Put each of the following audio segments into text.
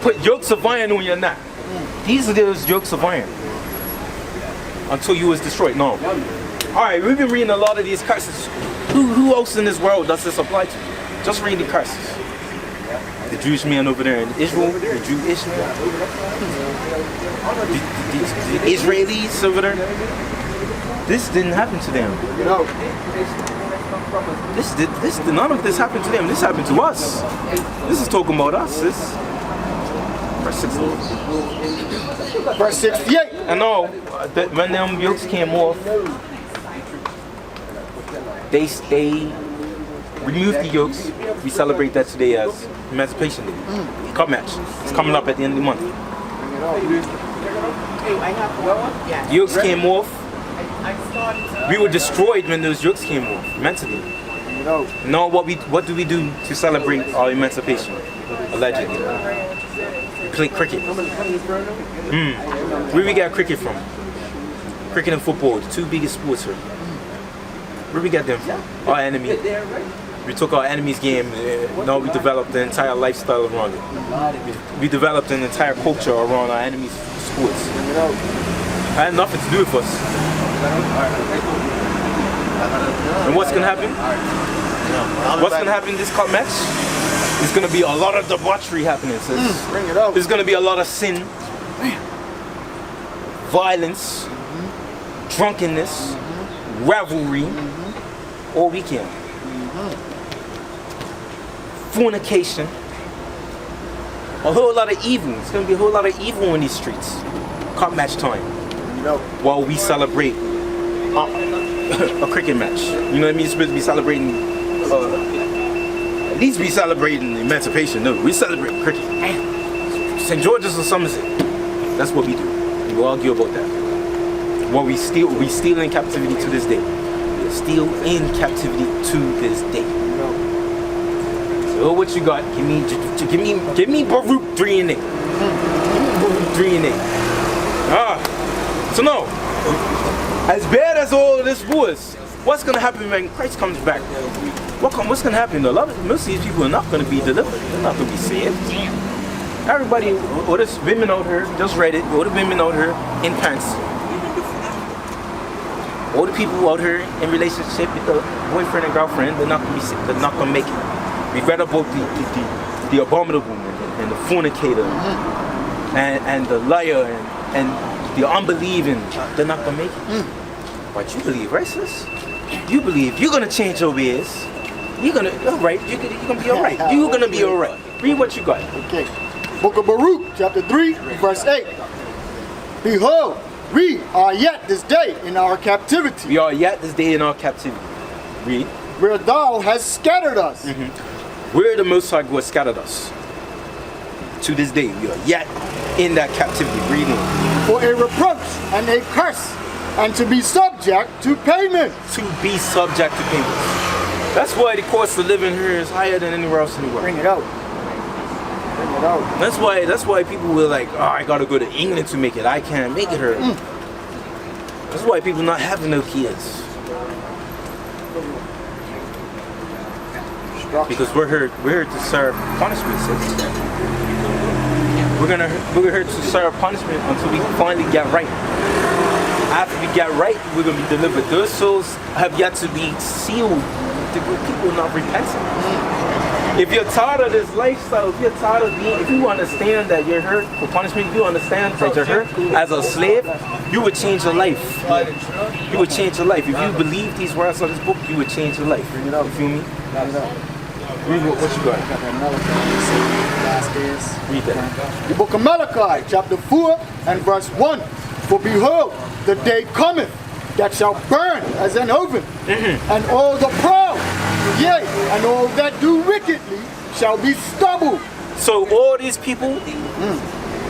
put yokes of iron on your neck. These are those yokes of iron. Until you was destroyed. No. Alright, we've been reading a lot of these curses. Who else in this world does this apply to? Just read the curses. The Jewish man over there in Israel, the Jew Ishmael, the Israelis over there. This didn't happen to them. None of this happened to them. This happened to us. This is talking about us. This verse 68. Verse 68. I know that when them yokes came off, they removed the yokes. We celebrate that today as Emancipation Day. Cup match. It's coming up at the end of the month. The yokes came off. We were destroyed when those yokes came off, mentally. Now what do we do to celebrate our emancipation? Allegedly. We play cricket. Where we get cricket from? Cricket and football, the two biggest sports here. Where we get them from? Our enemy. We took our enemy's game, now we developed the entire lifestyle around it. We developed an entire culture around our enemy's sports. It had nothing to do with us. And what's gonna happen? What's gonna happen in this cup match? There's gonna be a lot of debauchery happening, sis. Bring it out. There's gonna be a lot of sin, violence, drunkenness, revelry, all weekend. Fornication. A whole lot of evil. It's gonna be a whole lot of evil in these streets. Cup match time. While we celebrate a cricket match. You know what I mean? You're supposed to be celebrating, at least be celebrating emancipation. No, we celebrate cricket. St. George's or Somerset. That's what we do. We argue about that. Well, we still in captivity to this day. We're still in captivity to this day. So what you got? Give me Baruch 3 and 8. Give me Baruch 3 and 8. So no, as bad as all of this was, what's going to happen when Christ comes back? What's going to happen? Most of these people are not going to be delivered. They're not going to be saved. Everybody, all the women out here, just read it, all the women out here in pants. All the people out here in relationship with the boyfriend and girlfriend, they're not going to make it. We read about the abominable and the fornicator and the liar and the unbelieving, they're not gonna make it. But you believe, right, sis? You believe you're gonna change your ways. You're gonna, alright, you're gonna be alright. You're gonna be alright. Read what you got. Okay. Book of Baruch, chapter 3, verse 8. Behold, we are yet this day in our captivity. We are yet this day in our captivity. Read. Where thou hast scattered us. Where the Most High God scattered us. To this day, we are yet in that captivity. Read on. For a reproach and a curse, and to be subject to payment. To be subject to payments. That's why the cost of living here is higher than anywhere else in the world. Bring it out. Bring it out. That's why people were like, oh, I gotta go to England to make it. I can't make it here. That's why people not having no kids. Because we're here to serve punishment, sis. We're here to serve punishment until we finally get right. After we get right, we're gonna be delivered. Those souls have yet to be sealed. The good people not repenting. If you're tired of this lifestyle, if you understand that you're here for punishment, if you understand that you're here as a slave, you would change your life. You would change your life. If you believe these words of this book, you would change your life. You feel me? Read what you got. Read that. The book of Malachi, chapter 4 and verse 1. For behold, the day cometh that shall burn as an oven, and all the proud, yea, and all that do wickedly shall be stubble. So all these people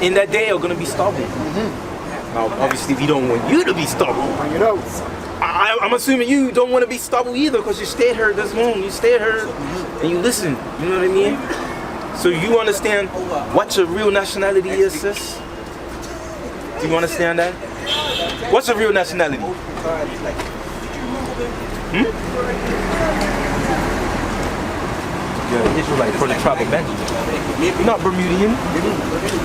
in that day are going to be stubble. Now, obviously, we don't want you to be stubble. You know, I'm assuming you don't want to be stubble either, because you stayed here this long. You stayed here and you listen. You know what I mean? So you understand what your real nationality is, sis? Do you understand that? What's your real nationality? You're an Israelite from the tribe of Benjamin. You're not Bermudian.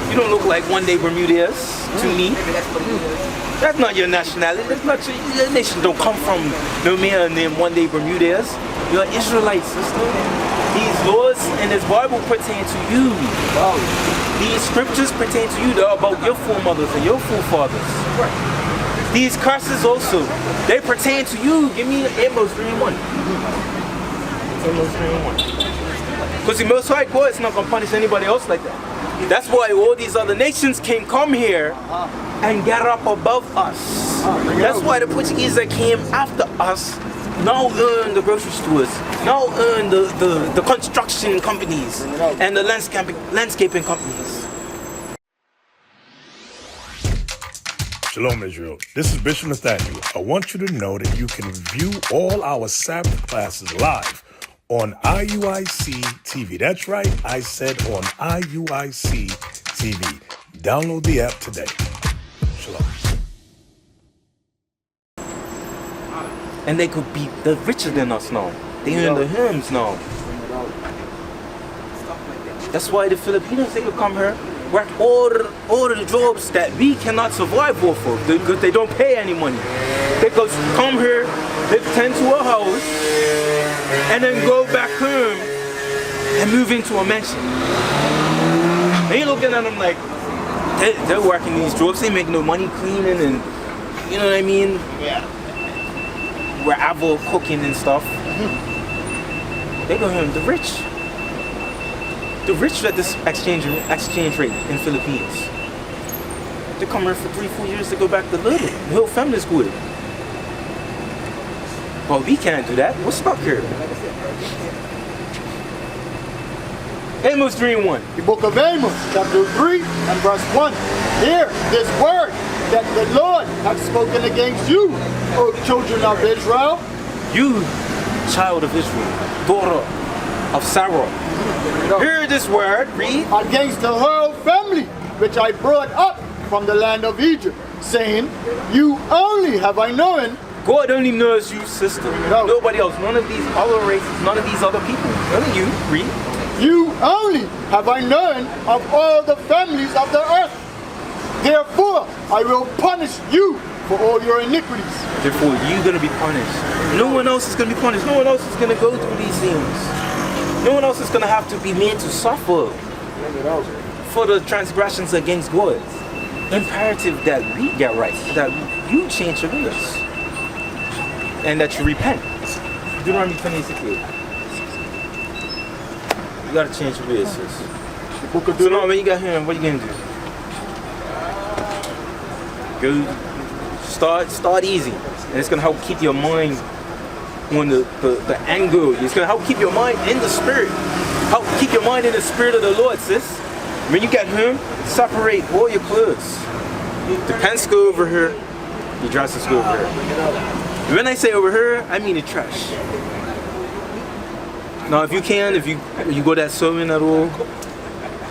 You don't look like one day Bermudians to me. That's not your nationality. That's not your nation. Don't come from no man named one day Bermudians. You're an Israelite, sister. These laws in this Bible pertain to you. These scriptures pertain to you. They're about your foremothers and your forefathers. These curses also, they pertain to you. Give me Amos 3:1. Amos 3:1. Because the Most High God is not going to punish anybody else like that. That's why all these other nations can come here and get up above us. That's why the Portuguese that came after us now own the grocery stores, now own the construction companies and the landscaping companies. Shalom, Israel. This is Bishop Nathaniel. I want you to know that you can view all our Sabbath classes live on IUIC TV. That's right, I said on IUIC TV. Download the app today. Shalom. And they could be richer than us now. They earn the hymns now. That's why the Filipinos, they could come here, work all the jobs that we cannot survive off of because they don't pay any money. They could come here, they tend to a house, and then go back home and move into a mansion. And you're looking at them like, they're working these jobs, they make no money cleaning and, you know what I mean? Yeah. Wherever cooking and stuff. They go home, the rich at this exchange rate in Philippines. They come here for 3-4 years to go back to live it. The whole family's good. But we can't do that. We're stuck here. Amos 3:1. The book of Amos, chapter 3 and verse 1. Hear this word that the Lord hath spoken against you, O children of Israel. You, child of Israel, daughter of Sarah. Hear this word, read. Against the whole family which I brought up from the land of Egypt, saying, you only have I known. God only knows you, sister. No. Nobody else. None of these other races, none of these other people. Only you, read. You only have I known of all the families of the earth. Therefore, I will punish you for all your iniquities. Therefore, you're going to be punished. No one else is going to be punished. No one else is going to go through these things. No one else is going to have to be made to suffer for the transgressions against God. Imperative that we get right, that you change your ways, and that you repent. Deuteronomy 26:8. You got to change your ways, sis. So now, when you got here, what are you going to do? Go start easy, and it's going to help keep your mind on the angle. It's going to help keep your mind in the spirit. Help keep your mind in the spirit of the Lord, sis. When you get home, separate all your clothes. The pants go over here, your dresses go over here. When I say over here, I mean the trash. Now, if you go that sewing at all,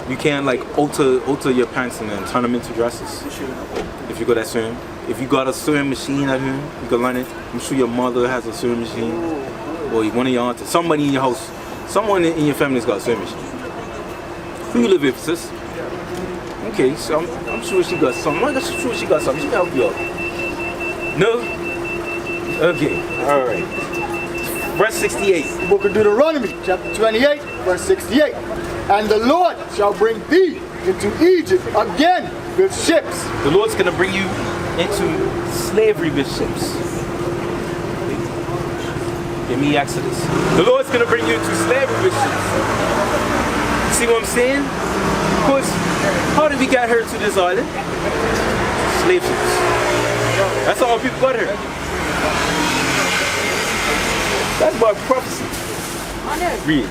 you can like alter your pants and then turn them into dresses. If you go that sewing. If you got a sewing machine at home, you can learn it. I'm sure your mother has a sewing machine, or one of your aunts, somebody in your house, someone in your family's got a sewing machine. Who you live with, sis? Okay, so I'm sure she got something. I'm sure she got something. She can help you out. No? Okay, alright. Verse 68. The book of Deuteronomy, chapter 28, verse 68. And the Lord shall bring thee into Egypt again with ships. The Lord's going to bring you into slavery with ships. Give me Exodus. The Lord's going to bring you into slavery with ships. See what I'm saying? Because how did we get here to this island? Slave ships. That's how people got here. That's by prophecy. Read.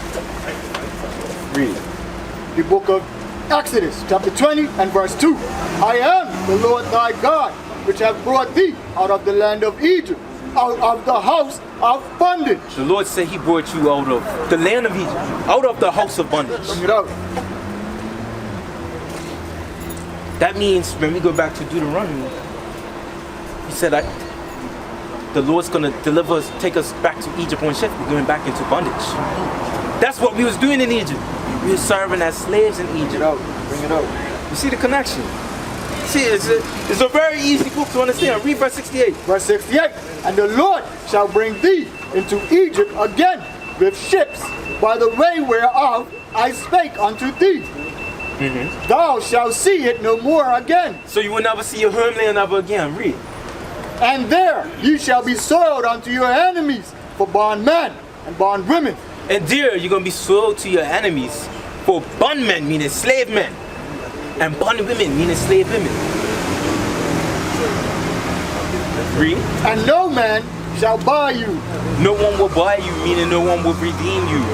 The book of Exodus, chapter 20 and verse 2. I am the Lord thy God, which have brought thee out of the land of Egypt, out of the house of bondage. The Lord said he brought you out of the land of Egypt, out of the house of bondage. Bring it out. That means when we go back to Deuteronomy, he said that the Lord's going to deliver us, take us back to Egypt on ship. We're going back into bondage. That's what we was doing in Egypt. We were serving as slaves in Egypt. Bring it out. You see the connection? See, it's a very easy book to understand. Read verse 68. Verse 68. And the Lord shall bring thee into Egypt again with ships, by the way whereof I spake unto thee. Thou shalt see it no more again. So you will never see your homeland ever again. Read. And there ye shall be sold unto your enemies for bondmen and bondwomen. And there you're going to be sold to your enemies for bondmen, meaning slave men, and bondwomen, meaning slave women. Read. And no man shall buy you. No one will buy you, meaning no one will redeem you.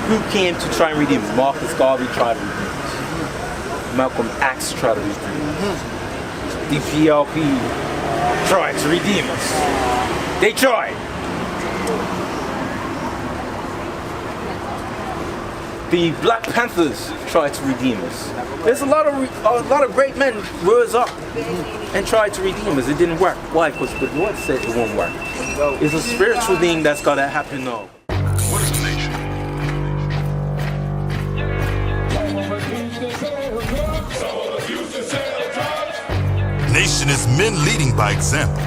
Who came to try and redeem us? Marcus Garvey tried to redeem us. Malcolm X tried to redeem us. The PLP tried to redeem us. They tried. The Black Panthers tried to redeem us. There's a lot of great men rose up and tried to redeem us. It didn't work. Why? Because the Lord said it won't work. It's a spiritual thing that's got to happen now. What is a nation? Nation is men leading by example.